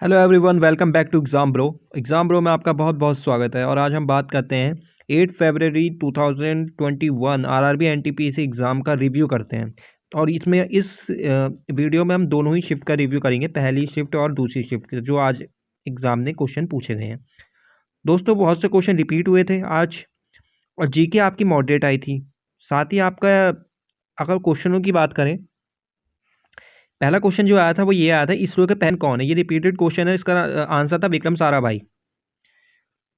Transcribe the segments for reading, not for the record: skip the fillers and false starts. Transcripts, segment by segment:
Hello everyone, welcome back to exam bro में आपका बहुत बहुत स्वागत है। और आज हम बात करते हैं 8 फरवरी 2021 आरआरबी एनटीपीसी एग्ज़ाम का रिव्यू करते हैं। और इसमें इस वीडियो में हम दोनों ही शिफ्ट का रिव्यू करेंगे, पहली शिफ्ट और दूसरी शिफ्ट, जो आज एग्ज़ाम ने क्वेश्चन पूछे गए हैं। दोस्तों, बहुत से क्वेश्चन रिपीट हुए थे आज, और जीके आपकी मॉडरेट आई थी। साथ ही आपका, अगर क्वेश्चनों की बात करें, पहला क्वेश्चन जो आया था वो ये आया था, इसरो के पहले कौन है। ये रिपीटेड क्वेश्चन है, इसका आंसर था विक्रम साराभाई।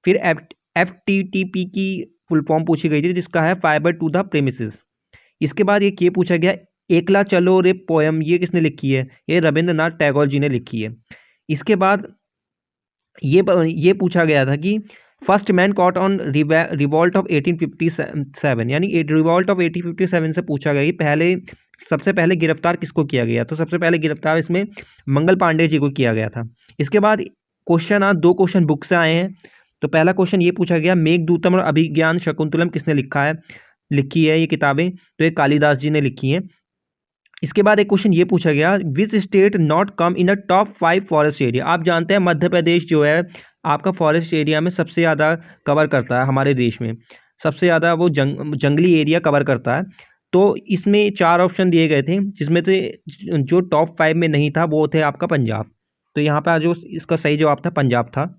फिर एफ टी की फुल फॉर्म पूछी गई थी, जिसका है फाइबर टू द प्रेमिसेस। इसके बाद ये पूछा गया, एकला चलो रे पोयम ये किसने लिखी है। ये रविंद्रनाथ टैगोर जी ने लिखी है। इसके बाद ये पूछा गया था कि first man caught on revolt of 1857, यानी रिवॉल्ट ऑफ 1857 से पूछा गया कि सबसे पहले गिरफ्तार किसको किया गया। तो सबसे पहले गिरफ्तार इसमें मंगल पांडे जी को किया गया था। इसके बाद दो क्वेश्चन बुक से आए हैं। तो पहला क्वेश्चन ये पूछा गया, मेघदूतम और अभिज्ञान शकुंतलम किसने लिखी है ये किताबें। तो ये कालिदास जी ने लिखी हैं। इसके बाद एक क्वेश्चन ये पूछा गया, which state not come in a top 5 forest area. आप जानते हैं मध्य प्रदेश जो है आपका फॉरेस्ट एरिया में सबसे ज़्यादा कवर करता है हमारे देश में, सबसे ज़्यादा वो जंगली एरिया कवर करता है। तो इसमें 4 ऑप्शन दिए गए थे, जिसमें से जो टॉप 5 में नहीं था वो थे आपका पंजाब। तो यहाँ पर जो इसका सही जवाब था पंजाब था।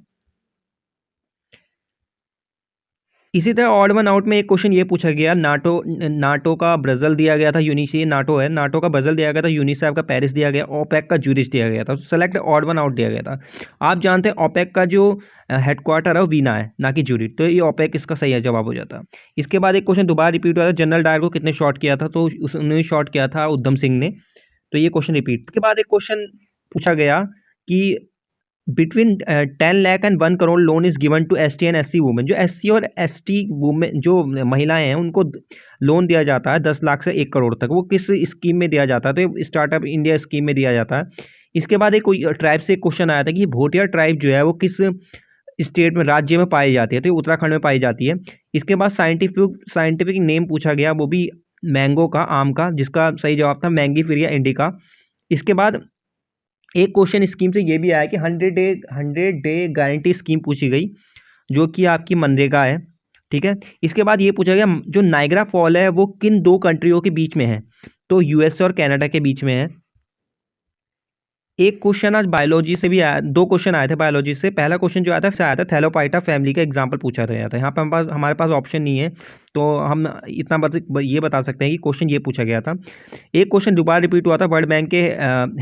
इसी तरह ऑड वन आउट में एक क्वेश्चन ये पूछा गया, नाटो का ब्राज़ील दिया गया था, यूनिसी नाटो है, नाटो का ब्राज़ील दिया गया था, यूनिसेफ का पेरिस दिया गया, ओपेक का ज्यूरिच दिया गया था। सेलेक्ट ऑड वन आउट दिया गया था। आप जानते हैं ओपेक का जो हेडक्वार्टर है वो वीना है, ना कि ज्यूरिच। तो ये ओपेक इसका सही जवाब हो जाता। इसके बाद एक क्वेश्चन दोबारा रिपीट हुआ था, जनरल डायर को कितने शॉट किया था। तो उसने शॉट किया था उधम सिंह ने। तो ये क्वेश्चन रिपीट। इसके बाद एक क्वेश्चन पूछा गया कि between 10 lakh and 1 crore loan is given to S T and S C women. जो एस सी और एस टी वुमेन जो महिलाएं हैं उनको लोन दिया जाता है 10 लाख से 1 करोड़ तक। वो किस स्कीम में दिया जाता है। तो स्टार्टअप इंडिया स्कीम में दिया जाता है। इसके बाद एक ट्राइब से एक क्वेश्चन आया था कि भोटिया ट्राइब जो है वो किस स्टेट में, राज्य में पाई जाती है। तो उत्तराखंड में पाई जाती है। इसके बाद साइंटिफिक नेम पूछा गया, वो भी मैंगो का, आम का, जिसका सही जवाब था मैंगीफेरिया इंडिका। इसके बाद एक क्वेश्चन स्कीम से ये भी आया कि 100 डे गारंटी स्कीम पूछी गई, जो कि आपकी मनरेगा है। ठीक है। इसके बाद ये पूछा गया, जो नाइग्रा फॉल है वो किन 2 कंट्रियों के बीच में है। तो यूएस और कनाडा के बीच में है। एक क्वेश्चन आज बायोलॉजी से भी आया, 2 क्वेश्चन आए थे बायोलॉजी से। पहला क्वेश्चन जो आया था थैलोपाइटा फैमिली का एग्जांपल पूछा गया था। यहाँ पे हमारे पास ऑप्शन नहीं है, तो हम इतना ये बता सकते हैं कि क्वेश्चन ये पूछा गया था। एक क्वेश्चन दोबारा रिपीट हुआ था, वर्ल्ड बैंक के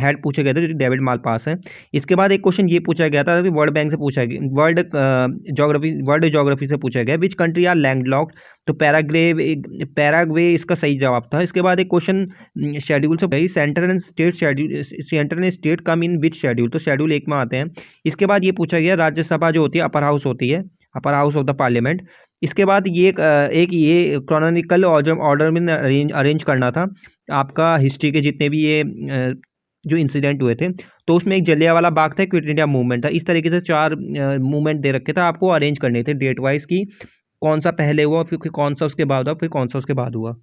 हेड पूछे गए थे, जो डेविड मालपास है। इसके बाद एक क्वेश्चन ये पूछा गया था, वर्ल्ड बैंक से पूछा गया, वर्ल्ड ज्योग्राफी से पूछा गया, विच कंट्री आर लैंडलॉक्ड। तो पैराग्वे इसका सही जवाब था। इसके बाद एक क्वेश्चन शेड्यूल से भाई, centre and state come in which schedule. तो शेड्यूल 1 में आते हैं। इसके बाद ये पूछा गया, राज्यसभा जो होती है अपर हाउस होती है, upper house of the parliament. इसके बाद ये क्रोनोलॉजिकल ऑर्डर में अरेंज करना था आपका, हिस्ट्री के जितने भी ये जो इंसिडेंट हुए थे। तो उसमें एक जलियांवाला बाग था, क्विट इंडिया मूवमेंट था। इस तरीके से 4 मूवमेंट दे रखे थे, आपको अरेंज करने थे डेट वाइज की कौन सा पहले हुआ, फिर कौन सा उसके बाद हुआ, फिर कौन सा उसके बाद हुआ।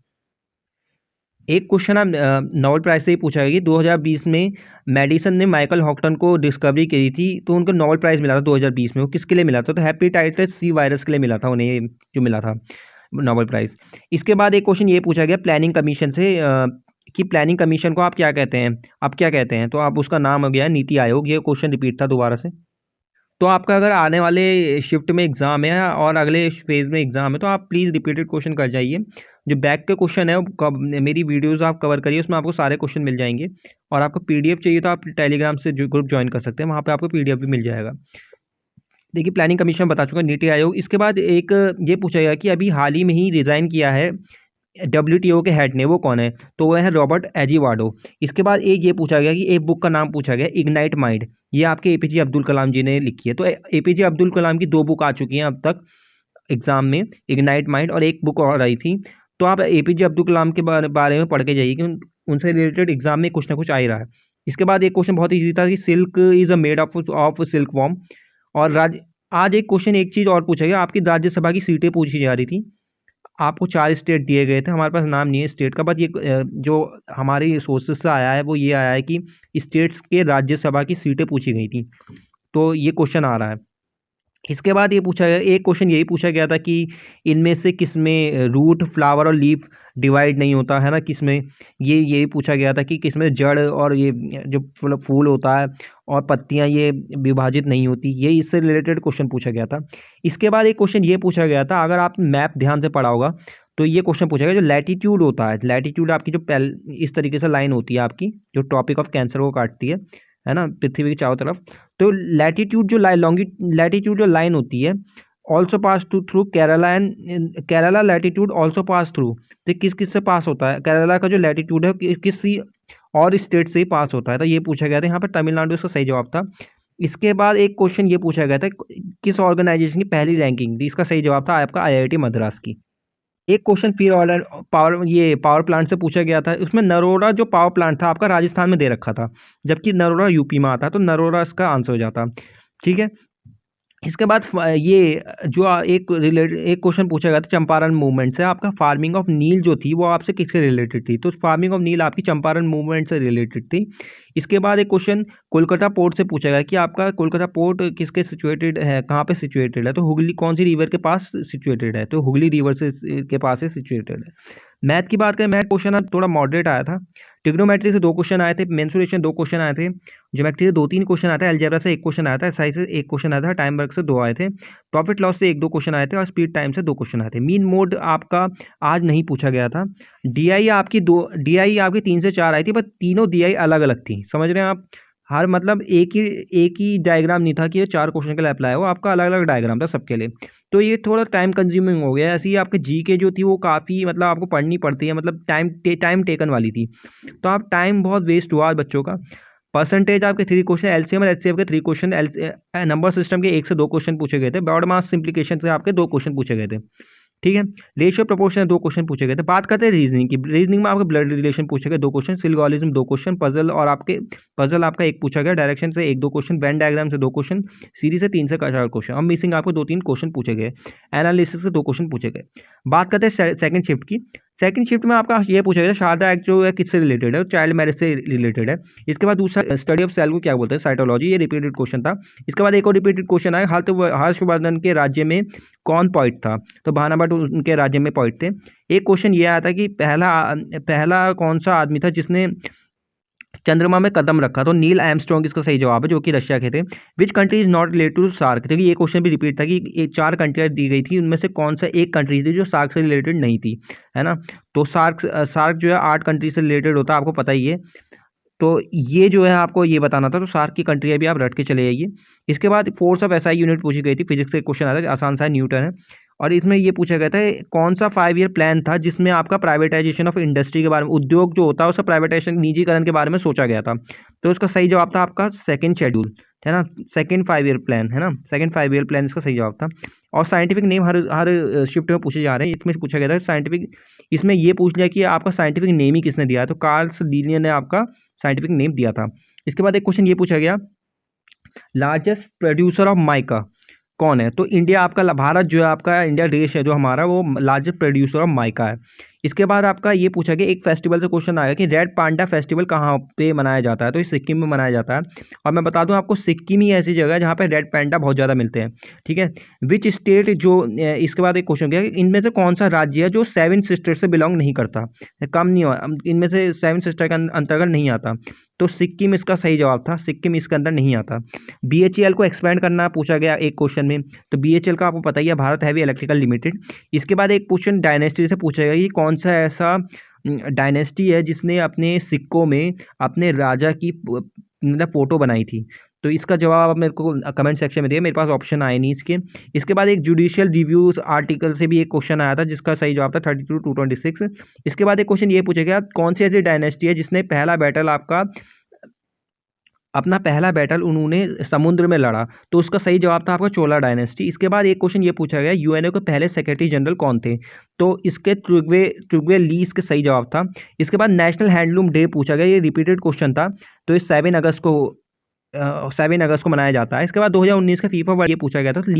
एक क्वेश्चन आप नोबेल प्राइज से ही पूछा गया कि 2020 में मेडिसन ने माइकल हॉक्टन को डिस्कवरी की थी, तो उनको नोबेल प्राइज मिला था 2020 में। वो किसके लिए मिला था। तो हेपेटाइटिस सी वायरस के लिए मिला था उन्हें, जो मिला था नोबेल प्राइज। इसके बाद एक क्वेश्चन ये पूछा गया प्लानिंग कमीशन से, कि प्लानिंग कमीशन को आप क्या कहते हैं, आप क्या कहते हैं। तो आप उसका नाम हो गया नीति आयोग। ये क्वेश्चन रिपीट था दोबारा से। तो आपका अगर आने वाले शिफ्ट में एग्ज़ाम है और अगले फेज़ में एग्ज़ाम है, तो आप प्लीज़ रिपीटेड क्वेश्चन कर जाइए। जो बैक के क्वेश्चन है वो मेरी वीडियोस आप कवर करिए, उसमें आपको सारे क्वेश्चन मिल जाएंगे। और आपको पीडीएफ चाहिए तो आप टेलीग्राम से जो ग्रुप ज्वाइन कर सकते हैं, वहाँ पे आपको पीडीएफ भी मिल जाएगा। देखिए, प्लानिंग कमीशन बता चुका, नीति आयोग। इसके बाद एक ये पूछा गया कि अभी हाल ही में ही रिज़ाइन किया है डब्ल्यूटीओ के हेड ने, वो कौन है। तो वो है रॉबर्ट एजीवाडो। इसके बाद एक ये पूछा गया कि एक बुक का नाम पूछा गया, इग्नाइट माइंड। ये आपके एपीजे अब्दुल कलाम जी ने लिखी है। तो एपीजे अब्दुल कलाम की 2 बुक आ चुकी हैं अब तक एग्जाम में, इग्नाइट माइंड और एक बुक और आई थी। तो आप एपीजे अब्दुल कलाम के बारे में पढ़ के जाइए कि उनसे रिलेटेड एग्जाम में कुछ ना कुछ आ ही रहा है। इसके बाद एक क्वेश्चन बहुत ईजी था कि silk is a made of silk worm. और आज एक क्वेश्चन, एक चीज़ और पूछा गया, आपकी राज्यसभा की सीटें पूछी जा रही थी। आपको 4 स्टेट दिए गए थे, हमारे पास नाम नहीं है स्टेट का, बट ये जो हमारी सोर्सेस से आया है वो ये आया है कि स्टेट्स के राज्यसभा की सीटें पूछी गई थी। तो ये क्वेश्चन आ रहा है। इसके बाद ये पूछा गया, एक क्वेश्चन यही पूछा गया था कि इनमें से किसमें रूट, फ्लावर और लीफ डिवाइड नहीं होता है ना, किसमें, ये यही पूछा गया था कि किसमें जड़ और ये जो फूल होता है और पत्तियां ये विभाजित नहीं होती, ये इससे रिलेटेड क्वेश्चन पूछा गया था। इसके बाद एक क्वेश्चन ये पूछा गया था, अगर आप मैप ध्यान से पढ़ा होगा तो ये क्वेश्चन पूछा गया, जो लैटिट्यूड होता है, लैटिट्यूड आपकी जो इस तरीके से लाइन होती है आपकी, जो टॉपिक ऑफ कैंसर को काटती है ना, पृथ्वी के चारों तरफ। तो लैटिट्यूड जो लैटिट्यूड जो लाइन होती है, also pass through Kerala, and Kerala latitude also pass through, तो किस किस से पास होता है, केरला का जो लैटिट्यूड है किसी और स्टेट से ही पास होता है, तो ये पूछा गया था। यहाँ पर तमिलनाडु इसका सही जवाब था। इसके बाद एक क्वेश्चन ये पूछा गया था, किस ऑर्गेनाइजेशन की पहली रैंकिंग थी, इसका सही जवाब था आपका आईआईटी मद्रास की। एक क्वेश्चन फिर ऑर्डर पावर प्लांट से पूछा गया था, उसमें नरोरा जो पावर प्लांट था आपका राजस्थान में दे रखा था, जबकि नरोरा यूपी में आता है, तो नरोरा इसका आंसर हो जाता। ठीक है। इसके बाद ये जो एक क्वेश्चन पूछा गया था चंपारण मूवमेंट से, आपका फार्मिंग ऑफ नील जो थी वो आपसे किससे रिलेटेड थी, तो फार्मिंग ऑफ नील आपकी चंपारण मूवमेंट से रिलेटेड थी। इसके बाद एक क्वेश्चन कोलकाता पोर्ट से पूछा गया कि आपका कोलकाता पोर्ट किसके सिचुएटेड है, कहाँ पे सिचुएटेड है, तो हुगली कौन सी रिवर के पास सिचुएटेड है, तो हुगली रिवर से के पास से सिचुएटेड है। मैथ की बात करें, मैथ क्वेश्चन थोड़ा मॉडरेट आया था। ट्रिग्नोमेट्री से 2 क्वेश्चन आए थे, मेंसुरेशन 2 क्वेश्चन आए थे, ज्योमेट्री से 2-3 क्वेश्चन आए थे, अलजेब्रा से 1 क्वेश्चन आया था, एसआई से 1 क्वेश्चन आया था, टाइम वर्क से 2 आए थे, प्रॉफिट लॉस से 1-2 क्वेश्चन आए थे और स्पीड टाइम से 2 क्वेश्चन आए थे। मीन मोड आपका आज नहीं पूछा गया था। डीआई आपकी 3 से 4 आई थी, पर तीनों डीआई अलग अलग थी, समझ रहे हैं आप, हर मतलब एक ही डायग्राम नहीं था कि ये 4 क्वेश्चन के लिए अप्लाई हो, आपका अलग अलग डायग्राम था सबके लिए। तो ये थोड़ा टाइम कंज्यूमिंग हो गया। ऐसे ही आपके जीके जो थी वो काफ़ी मतलब आपको पढ़नी पड़ती है, मतलब टाइम टेकन वाली थी, तो आप टाइम बहुत वेस्ट हुआ आज बच्चों का। परसेंटेज आपके 3 क्वेश्चन, एलसीएम और एचसीएफ के 3 क्वेश्चन, नंबर सिस्टम के 1 से 2 क्वेश्चन पूछे गए थे, ब्रॉड मास सिंप्लीकेशन से आपके 2 क्वेश्चन पूछे गए थे। ठीक है। रेशियो प्रोपोर्शन 2 क्वेश्चन पूछे गए थे। बात करते हैं रीजनिंग की। रीजनिंग में आपके ब्लड रिलेशन पूछे गए 2 क्वेश्चन, सिलगोलिज्म 2 क्वेश्चन, पजल आपका 1 पूछा गया, डायरेक्शन से 1-2 क्वेश्चन, वेन डायग्राम से 2 क्वेश्चन, सीरीज से 3 से 4 क्वेश्चन। अब मिसिंग आपको 2-3 क्वेश्चन पूछे गए, एनालिसिस से 2 क्वेश्चन पूछे गए। बात करते हैं सेकंड शिफ्ट की। सेकंड शिफ्ट में आपका ये पूछा गया शारदा एक्ट जो है किससे रिलेटेड है, चाइल्ड मैरिज से रिलेटेड है। इसके बाद दूसरा स्टडी ऑफ सेल को क्या बोलते हैं, साइटोलॉजी, ये रिपीटेड क्वेश्चन था। इसके बाद एक और रिपीटेड क्वेश्चन आया, हर्षवर्धन के राज्य में कौन पॉइंट था, तो भाना भट्ट उनके राज्य में पॉइंट थे। एक क्वेश्चन ये आया था कि पहला कौन सा आदमी था जिसने चंद्रमा में कदम रखा, तो नील आर्मस्ट्रांग इसका सही जवाब है, जो कि रशिया के थे। Which country is not related to SAARC, क्योंकि ये क्वेश्चन भी रिपीट था कि ये 4 कंट्रियां दी गई थी, उनमें से कौन सा एक कंट्री थी जो सार्क से रिलेटेड नहीं थी, है ना। तो सार्क जो है 8 कंट्री से रिलेटेड होता है, आपको पता ही है। तो ये जो है आपको ये बताना था, तो सार्क की कंट्रियाँ भी आप रट के चले जाइए। इसके बाद फोर्स ऑफ एसआई यूनिट पूछी गई थी, फिजिक्स से क्वेश्चन आता है, आसान सा न्यूटन है। और इसमें ये पूछा गया था कौन सा 5 ईयर प्लान था जिसमें आपका प्राइवेटाइजेशन ऑफ इंडस्ट्री के बारे में, उद्योग जो होता है उसका प्राइवेटाइजेशन, निजीकरण के बारे में सोचा गया था। तो इसका सही जवाब था आपका सेकंड शेड्यूल, है ना, सेकंड 5 ईयर प्लान, है ना, सेकंड 5 ईयर प्लान इसका सही जवाब था। और साइंटिफिक नेम हर शिफ्ट में पूछे जा रहे हैं। इसमें पूछा गया था साइंटिफिक, इसमें ये पूछ लिया कि आपका साइंटिफिक नेम ही किसने दिया है, तो कार्ल्स लीनियर ने आपका साइंटिफिक नेम दिया था। इसके बाद एक क्वेश्चन ये पूछा गया, लार्जेस्ट प्रोड्यूसर ऑफ माइका कौन है, तो इंडिया आपका, भारत जो है आपका, इंडिया देश है जो हमारा, वो लार्जेस्ट प्रोड्यूसर ऑफ माइका है। इसके बाद आपका ये पूछा गया, एक फेस्टिवल से क्वेश्चन आएगा कि रेड पांडा फेस्टिवल कहाँ पे मनाया जाता है, तो ये सिक्किम में मनाया जाता है। और मैं बता दूं आपको, सिक्किम ही ऐसी जगह है जहाँ पे रेड पांडा बहुत ज़्यादा मिलते हैं। ठीक है। विच स्टेट जो, इसके बाद एक क्वेश्चन गया, इनमें से कौन सा राज्य है जो 7 सिस्टर से बिलोंग नहीं करता, कम नहीं हुआ, इनमें से 7 सिस्टर के अंतर्गत नहीं आता, तो सिक्किम इसका सही जवाब था, सिक्किम इसके अंदर नहीं आता। बीएचईएल को एक्सपेंड करना पूछा गया एक क्वेश्चन में, तो बीएचईएल का आपको पता ही है, भारत हैवी इलेक्ट्रिकल लिमिटेड। इसके बाद एक क्वेश्चन डायनेस्टी से पूछा गया कि कौन सा ऐसा डायनेस्टी है जिसने अपने सिक्कों में अपने राजा की मतलब फोटो बनाई थी, तो इसका जवाब आप मेरे को कमेंट सेक्शन में दिए, मेरे पास ऑप्शन आए नहीं इसके। इसके बाद एक जुडिशियल रिव्यू आर्टिकल से भी एक क्वेश्चन आया था जिसका सही जवाब था 32-226। इसके बाद एक क्वेश्चन ये पूछा गया, कौन सी ऐसी डायनेस्टी है जिसने अपना पहला बैटल उन्होंने समुद्र में लड़ा, तो उसका सही जवाब था आपका चोला डायनेस्टी। इसके बाद एक क्वेश्चन ये पूछा गया, यूएनओ के पहले सेक्रेटरी जनरल कौन थे, तो इसके ट्रुग्वे लीस के सही जवाब था। इसके बाद नेशनल हैंडलूम डे पूछा गया, ये रिपीटेड क्वेश्चन था, तो ये 7 अगस्त को मनाया जाता है। इसके बाद 2019 का फीफा वर्ल्ड ये पूछा गया था, तो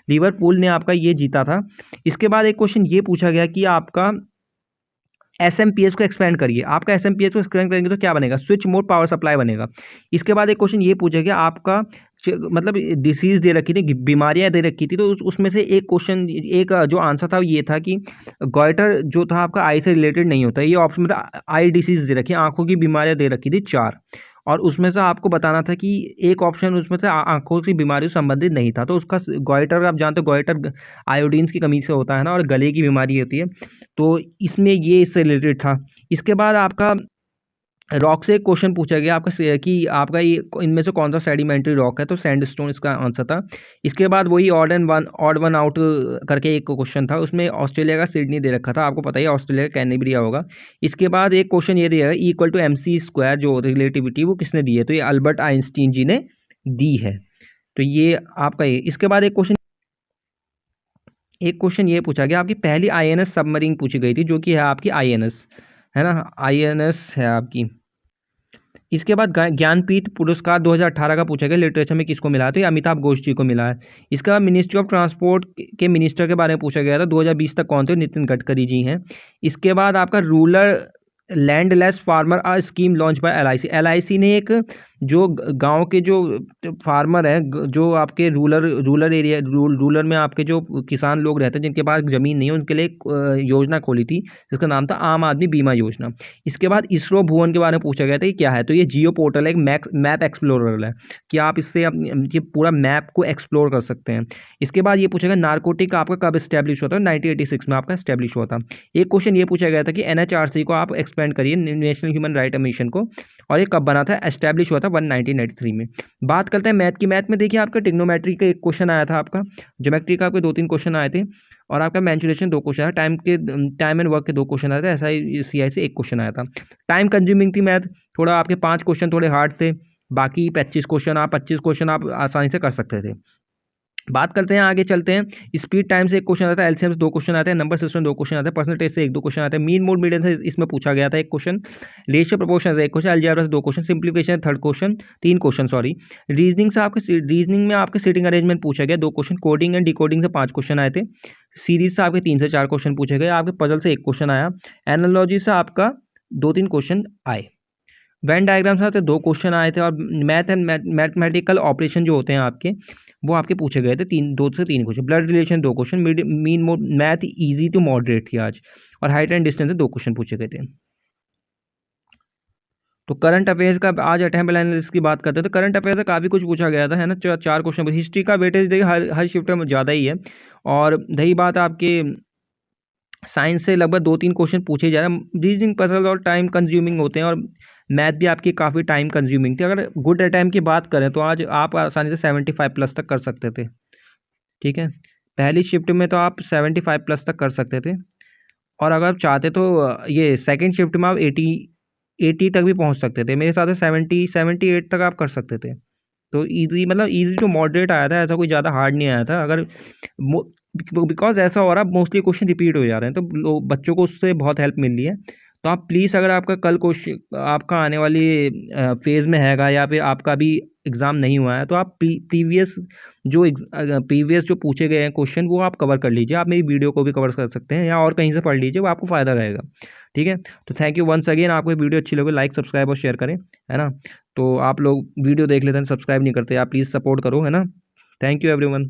लिवरपूल ने आपका ये जीता था। इसके बाद एक क्वेश्चन ये पूछा गया कि आपका एसएमपीएस को एक्सपेंड करिए, आपका एसएमपीएस को एक्सपेंड करेंगे तो क्या बनेगा, स्विच मोड पावर सप्लाई बनेगा। इसके बाद एक क्वेश्चन ये पूछा गया, आपका मतलब डिसीज दे रखी थी, बीमारियां दे रखी थी, तो उसमें से एक क्वेश्चन, एक जो आंसर था ये था कि गॉइटर जो था आपका आई से रिलेटेड नहीं होता। ये ऑप्शन मतलब आई डिसीज दे रखी, आंखों की बीमारियां दे रखी थी 4, और उसमें से आपको बताना था कि एक ऑप्शन उसमें से आंखों की बीमारी से संबंधित नहीं था। तो उसका गॉइटर, आप जानते हो गॉइटर आयोडीन की कमी से होता है ना, और गले की बीमारी होती है, तो इसमें ये इससे रिलेटेड था। इसके बाद आपका रॉक से एक क्वेश्चन पूछा गया आपका कि आपका ये इनमें से कौन सा सेडिमेंट्री रॉक है, तो सैंडस्टोन इसका आंसर था। इसके बाद वही ऑड वन आउट करके एक क्वेश्चन था, उसमें ऑस्ट्रेलिया का सिडनी दे रखा था, आपको पता ही है ऑस्ट्रेलिया का कैनबेरिया होगा। इसके बाद एक क्वेश्चन ये दिया है इक्वल टू MC स्क्वायर, जो रिलेटिविटी वो किसने दी है, तो ये अल्बर्ट आइंस्टीन जी ने दी है। तो ये आपका ये। इसके बाद एक क्वेश्चन ये पूछा गया, आपकी पहली INS सबमरीन पूछी गई थी, जो कि है आपकी INS, है ना, INS है आपकी। इसके बाद ज्ञानपीठ पुरस्कार 2018 का पूछा गया, लिटरेचर में किसको मिला है, तो ये अमिताभ घोष जी को मिला है। इसके बाद मिनिस्ट्री ऑफ ट्रांसपोर्ट के मिनिस्टर के बारे में पूछा गया था, 2020 तक कौन थे, नितिन गडकरी जी हैं। इसके बाद आपका rural landless farmer scheme launch by LIC ने एक जो गांव के जो फार्मर हैं, जो आपके रूरल एरिया रूरल में आपके जो किसान लोग रहते हैं जिनके पास ज़मीन नहीं है, उनके लिए एक योजना खोली थी जिसका नाम था आम आदमी बीमा योजना। इसके बाद इसरो भुवन के बारे में पूछा गया था कि क्या है, तो ये जियो पोर्टल है, एक मैप एक्सप्लोरर है कि आप इससे ये पूरा मैप को एक्सप्लोर कर सकते हैं। इसके बाद ये पूछा गया नारकोटिक आपका कब स्टैब्लिश होता है, 1986 में आपका स्टैब्लिश हुआ था। एक क्वेश्चन ये पूछा गया था कि NHRC को आप एक्सपेंड करिए, नेशनल ह्यूमन राइट मिशन को, और ये कब बना था, एस्टैब्लिश हुआ था 1993 में। बात करते हैं मैथ की। मैथ में देखिए आपका ट्रिग्नोमेट्री का एक क्वेश्चन आया था, आपका ज्योमेट्री का आपके 2-3 क्वेश्चन आए थे, और आपका मैंचुरेशन 2 क्वेश्चन आया, टाइम एंड वर्क के 2 क्वेश्चन आए थे, SI से 1 क्वेश्चन आया था। टाइम कंज्यूमिंग थी मैथ, थोड़ा आपके 5 क्वेश्चन थोड़े हार्ड थे, बाकी 25 क्वेश्चन आप आसानी से कर सकते थे। बात करते हैं, आगे चलते हैं। स्पीड टाइम से एक क्वेश्चन आता है, LCM से 2 क्वेश्चन आते हैं, नंबर सिस्टम 2 क्वेश्चन आते हैं, परसेंटेज से 1-2 क्वेश्चन आते हैं, मीन मोड मीडियन से इसमें पूछा गया था 1 क्वेश्चन, रेशियो प्रोपोर्शन से 1 क्वेश्चन, अलजेब्रा से 2 question, simplification 3 question sorry. Reasoning में आपके सीटिंग अरेंजमेंट पूछा गया 2 क्वेश्चन, कोडिंग एंड डिकोडिंग से 5 क्वेश्चन आए थे, सीरीज से आपके 3 से 4 क्वेश्चन पूछे गए, आपके पजल से 1 क्वेश्चन आया, एनालॉजी से आपका 2-3 क्वेश्चन आए, वेन डायग्राम से 2 क्वेश्चन आए थे, और मैथ एंड मैथमेटिकल ऑपरेशन जो होते हैं आपके, वो आपके पूछे गए थे 2 से 3 question, blood relation 2 question, mean mode math easy to moderate थी आज, और हाइट एंड डिस्टेंस से 2 क्वेश्चन पूछे गए थे। तो करंट अफेयर्स का आज अटेम्पट एनालिसिस की बात करते हैं, तो करंट अफेयर्स से काफ़ी कुछ पूछा गया था, है ना, 4 क्वेश्चन। हिस्ट्री का वेटेज देखिए हर शिफ्ट में ज़्यादा ही है, और रही बात आपके साइंस से लगभग 2-3 क्वेश्चन पूछे जा रहे हैं, रीजनिंग पजल और टाइम कंज्यूमिंग होते हैं, और मैथ भी आपकी काफ़ी टाइम कंज्यूमिंग थी। अगर गुड टाइम की बात करें तो आज आप आसानी से 75 प्लस तक कर सकते थे, ठीक है, पहली शिफ्ट में तो आप 75 प्लस तक कर सकते थे, और अगर आप चाहते तो ये सेकंड शिफ्ट में आप 80 तक भी पहुंच सकते थे, मेरे हिसाब से 78 तक आप कर सकते थे। तो ईजी, मतलब ईजी टू मॉडरेट आया था, ऐसा कोई ज़्यादा हार्ड नहीं आया था। अगर बिकॉज ऐसा हो रहा है मोस्टली क्वेश्चन रिपीट हो जा रहे हैं, तो बच्चों को उससे बहुत हेल्प मिल रही है। तो आप प्लीज़, अगर आपका कल क्वेश्चन आपका आने वाली फेज़ में हैगा, या फिर आपका भी एग्ज़ाम नहीं हुआ है, तो आप प्रीवियस जो पूछे गए हैं क्वेश्चन, वो आप कवर कर लीजिए। आप मेरी वीडियो को भी कवर कर सकते हैं, या और कहीं से पढ़ लीजिए, वो आपको फ़ायदा रहेगा, ठीक है। तो थैंक यू वंस अगेन। आपको वीडियो अच्छी लगे लाइक सब्सक्राइब और शेयर करें, है ना। तो आप लोग वीडियो देख लेते हैं, सब्सक्राइब नहीं करते, आप प्लीज़ सपोर्ट करो, है ना। Thank you everyone.